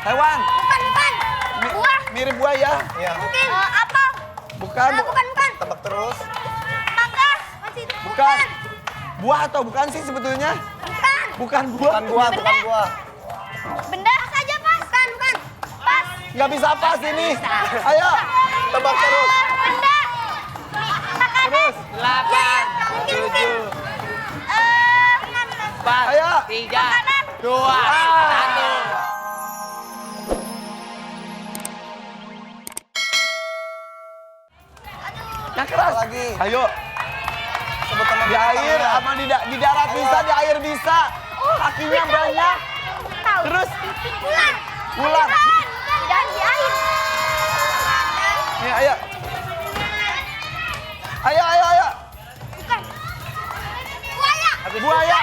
Hewan. Bukan. Buah. Mirip buaya. Iya. Mungkin. Apel. Bukan. Bukan. Tebak terus. Mangga. Masih. Bukan. Buah atau bukan sih sebetulnya? Bukan. Bukan buah. Bukan buah, bukan buah. Benda saja pas. Bukan. Pas. Nggak bisa pas ini. Ayo. Tebak terus. Benda. Makanan. Terus. 8, 7, 4, Ayo. 3, 2, 1. Yang keras. Lagi. Ayo. Sebut teman Di air, sama di darat bisa, di air bisa. Kakinya banyak. Tahu. Terus. Ular. Ular. Dan di air. Nih, ayo. Ayo. Bukan. Buaya. Buaya.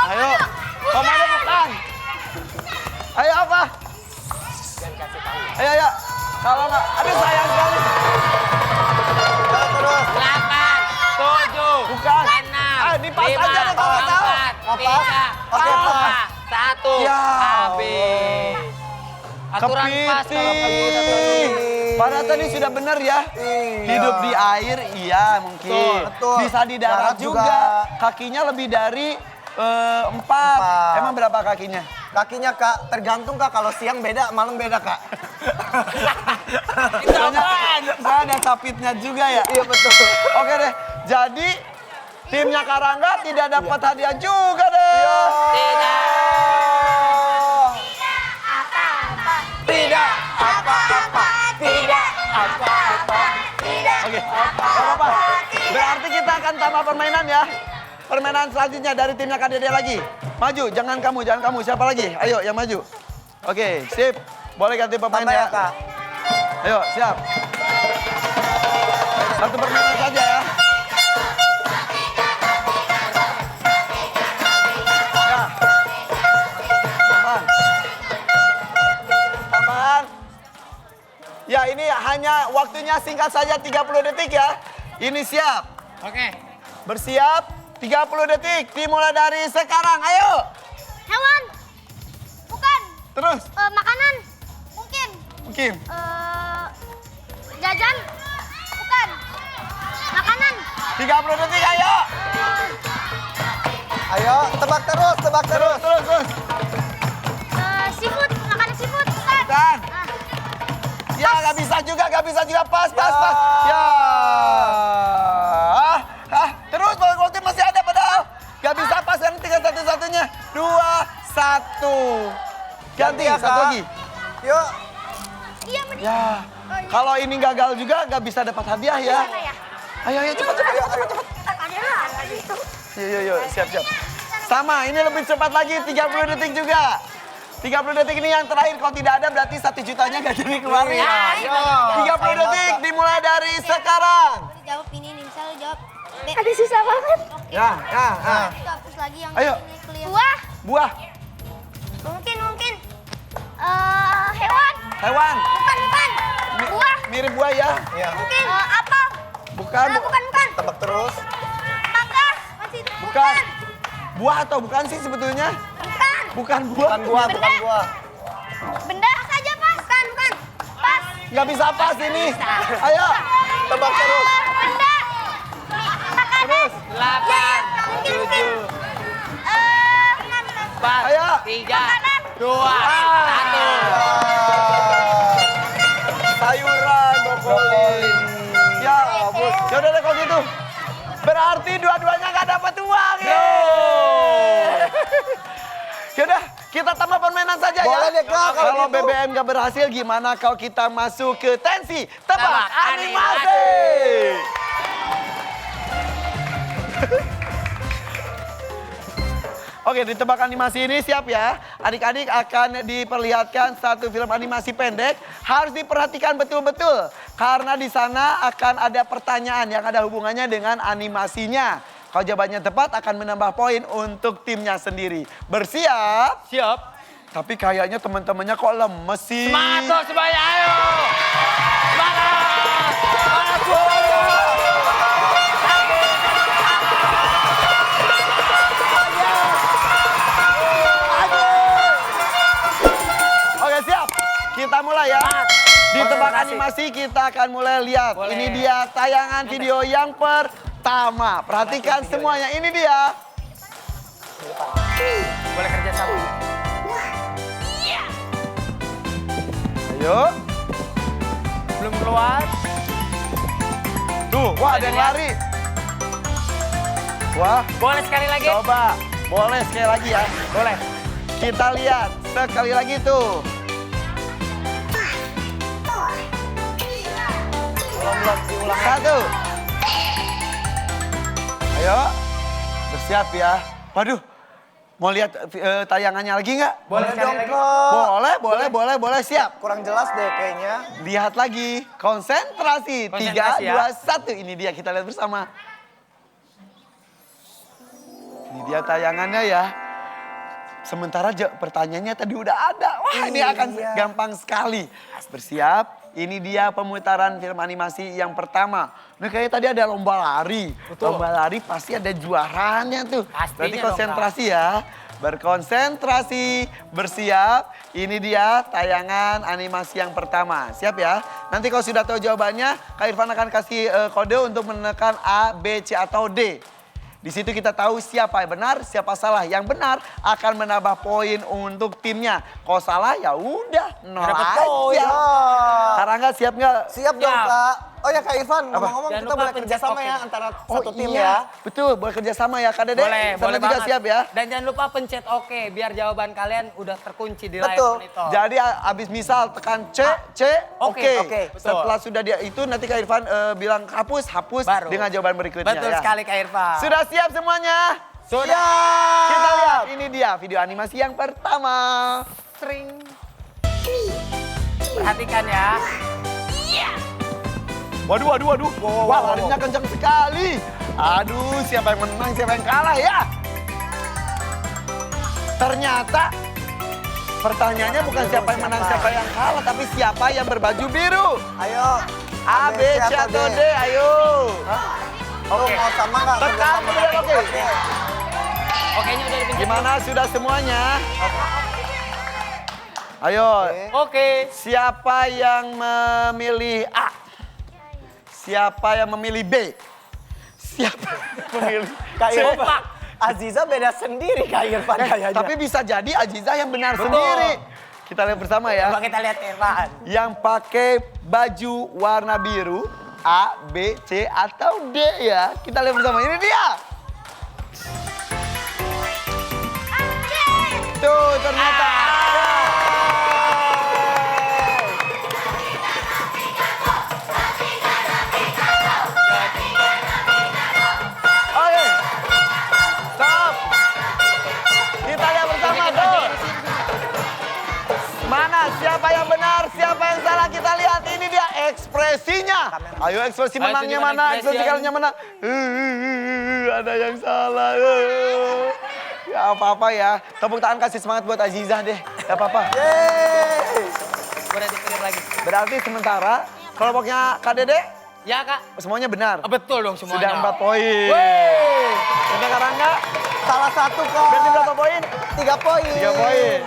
Ayo. Komodo bukan. Ayo apa? Ayo. Kalau nggak, aduh sayang sekali. Terus. 8, 7, Bukan. 6, Di pas aja deh kalau nggak tahu. 4, 3, Oke, 2, 1. Ya. Habis. Aturan pas kalau Kepiting. Padahal tadi sudah benar ya. Iya. Hidup di air, iya mungkin. Betul. Bisa di darat Darat juga. juga. Kakinya lebih dari 4. Empat. Emang berapa kakinya? Kakinya Kak, tergantung Kak. Kalau siang beda, malam beda Kak. Soalnya ada sapitnya juga ya. Iya betul. Oke deh, jadi timnya Karangga tidak dapat hadiah juga deh. Tidak. Tidak apa-apa. Tidak apa-apa. Oke, nggak apa-apa. Berarti kita akan tambah permainan ya. Permainan selanjutnya dari timnya Kak Dede lagi. Maju, jangan kamu. Siapa lagi? Ayo, yang maju. Oke, sip. Boleh ganti pemain Tambah ya. ya Kak. Ayo, siap. Satu permainan saja ya. Ya. Tambahan. Ya, ini hanya waktunya singkat saja 30 detik ya. Ini siap. Oke. Bersiap 30 detik. Dimulai dari sekarang. Ayo. Hewan. Bukan. Terus. Makanan. Mungkin. Jajan. Bukan. Makanan. 30 detik, ayo. Ayo, tebak terus. Terus. Seafood. Makanan seafood. Bukan. Dan. Ah, Ya, nggak bisa juga. Pas. Ya. Terus, waktu masih ada padahal. Nggak bisa pas, kan tinggal satu-satunya. 2, 1. Ganti, ya, satu Kak. lagi. Yuk. iya benar. Ya, kalau ini gagal juga nggak bisa dapat hadiah ya. Mana ya? Ayo, cepat. Ada lah. Yuk, siap. Sama, ini lebih cepat lagi, 30 detik juga. 30 detik ini yang terakhir, kalau tidak ada berarti 1 jutanya nggak jadi keluarin. Ayo. 30 detik dimulai dari sekarang. Jawab ini misal jawab. Ada susah banget. Ya. Terus lagi yang Ayo. ini clear. Buah, Mungkin. Hewan. hewan, Bukan. Buah. mirip buaya. Iya. Mungkin. Apel. Bukan. Bukan. Tebak terus. Mangga. Masih. Bukan. Buah atau bukan sih sebetulnya? Bukan. Bukan buah. Bukan buah. Benda saja pas. Bukan. Pas. Nggak bisa pas ini. Ayo. Tebak terus. Benda. Makanan. Terus. 8, 7, 4, Ayo. 3, 2, 1. Sayuran, brokoli. Ya ampun. Yaudah deh kalau gitu. Berarti dua-duanya nggak dapat uang ya. Yaudah, kita tambah permainan saja ya. Boleh deh, Kak, kalau Kalau gitu. BBM nggak berhasil, gimana kalau kita masuk ke tensi tebak Tebak animasi? Oke, di tebak animasi ini siap ya. Adik-adik akan diperlihatkan satu film animasi pendek. Harus diperhatikan betul-betul. Karena di sana akan ada pertanyaan yang ada hubungannya dengan animasinya. Kalau jawabannya tepat akan menambah poin untuk timnya sendiri. Bersiap? Siap. Tapi kayaknya teman-temannya kok lemes sih. Semangat dong semuanya, ayo. Semangat. Semangat semuanya. animasi kita akan mulai lihat. Boleh. Ini dia tayangan video yang pertama. Perhatikan semuanya, ini dia. Boleh kerja sama. Ayo. Belum keluar. Tuh, wah ada yang lari. Wah, Boleh sekali lagi. coba. Boleh sekali lagi ya. Boleh. Kita lihat sekali lagi tuh. Diulang. Satu. Ayo, bersiap ya. Waduh, mau lihat tayangannya lagi nggak? Boleh sekali dong, lagi. Kak. Boleh, siap. Kurang jelas deh kayaknya. Lihat lagi, konsentrasi. 3, Konsentrasi ya. 2, 1. Ini dia, kita lihat bersama. Ini dia tayangannya ya. Sementara pertanyaannya tadi udah ada. Wah, ini akan Iya. gampang sekali. Bersiap. Ini dia pemutaran film animasi yang pertama. Nah, kayak tadi ada lomba lari. Betul. Lomba lari pasti ada juaranya tuh. Pastinya Berarti dong, konsentrasi ya. Berkonsentrasi, bersiap. Ini dia tayangan animasi yang pertama. Siap ya? Nanti kalau sudah tahu jawabannya, Kak Irfan akan kasih kode untuk menekan A, B, C, atau D. Di situ kita tahu siapa yang benar, siapa salah. Yang benar akan menambah poin untuk timnya. Kalau salah ya udah, nol Dapat aja. poin. Karangga siap nggak? Siap dong, Siap. Kak. Oh ya, Kak Irfan, ngomong-ngomong Jangan kita lupa boleh pencet kerjasama oke. ya antara Oh satu tim iya, ya. betul. Boleh kerjasama ya, Kak Dede. Boleh, Sana boleh juga banget. siap ya. Dan jangan lupa pencet oke biar jawaban kalian udah terkunci di layar Betul. monitor. Jadi abis misal tekan C, Oke, oke. betul. Setelah sudah dia itu nanti Kak Irfan bilang hapus Baru. dengan jawaban berikutnya. Betul ya. sekali Kak Irfan. Sudah siap semuanya? Sudah. Kita lihat, ini dia video animasi yang pertama. Sering. Perhatikan ya. Waduh. Wah, larinya kencang sekali. Aduh, siapa yang menang, siapa yang kalah ya? Ternyata pertanyaannya bukan siapa yang menang, siapa yang kalah, tapi siapa yang berbaju biru. Ayo. A, B, C, atau D, ayo. Oke. Mau sama nggak? Tekan, Kerjasama. kemudian oke. Oke-nya udah dipencet. Gimana, sudah semuanya? Ayo, Oke. siapa yang memilih A? Siapa yang memilih B? Siapa yang memilih Kak C? Irfan. Aziza beda sendiri Kak Irfan kayaknya. Tapi bisa jadi Aziza yang benar Betul. sendiri. Kita lihat bersama ya. Coba kita lihat Irfan. Yang pakai baju warna biru, A, B, C, atau D ya. Kita lihat bersama, ini dia. Tuh, ternyata A. Oke, stop. Kita lihat bersama tuh. Mana siapa yang benar, siapa yang salah, kita lihat. Ini dia ekspresinya. Ayo ekspresi Ayo, menangnya tunjukkan mana, ekspresi ekspresi yang- kalahnya mana. Ada yang salah. Ya apa-apa ya. Tepuk tangan kasih semangat buat Azizah deh. Gak apa-apa. Boleh dikira lagi. Berarti sementara kelompoknya Kak Dede Ya Kak. semuanya benar. Betul dong semuanya. Sudah 4 poin. Wey. Sudah Karangga, Salah satu Kak. berarti berapa poin? 3 poin. 3 poin.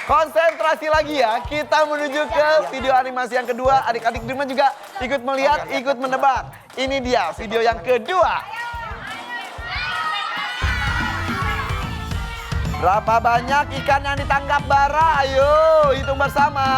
Konsentrasi lagi ya, kita menuju ke video animasi yang kedua. Adik-adik di rumah juga ikut melihat, ikut menebak. Ini dia video yang kedua. Berapa banyak ikan yang ditangkap Bara? Ayo, hitung bersama.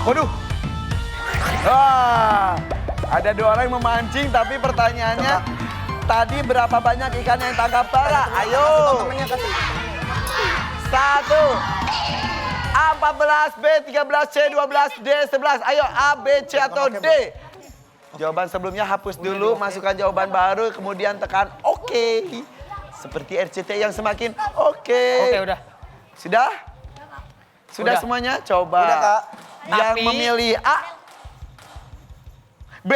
Waduh. Wah, ada 2 orang yang memancing tapi pertanyaannya tadi berapa banyak ikan yang tangkap Bara? Ayo. Temennya kasih. 1. A 14, B 13, C 12, D 11. Ayo A, B, C atau D. Jawaban sebelumnya hapus dulu, masukkan jawaban baru, kemudian tekan oke. Seperti RCTI yang semakin oke. Oke udah. Sudah? Sudah Udah. semuanya? Coba. Udah, Kak. Yang Tapi- memilih A. B.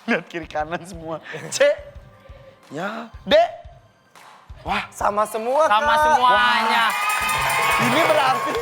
Lihat kiri kanan semua. C. Ya. D. Wah, sama semua, Sama Kak. semuanya. Ini berarti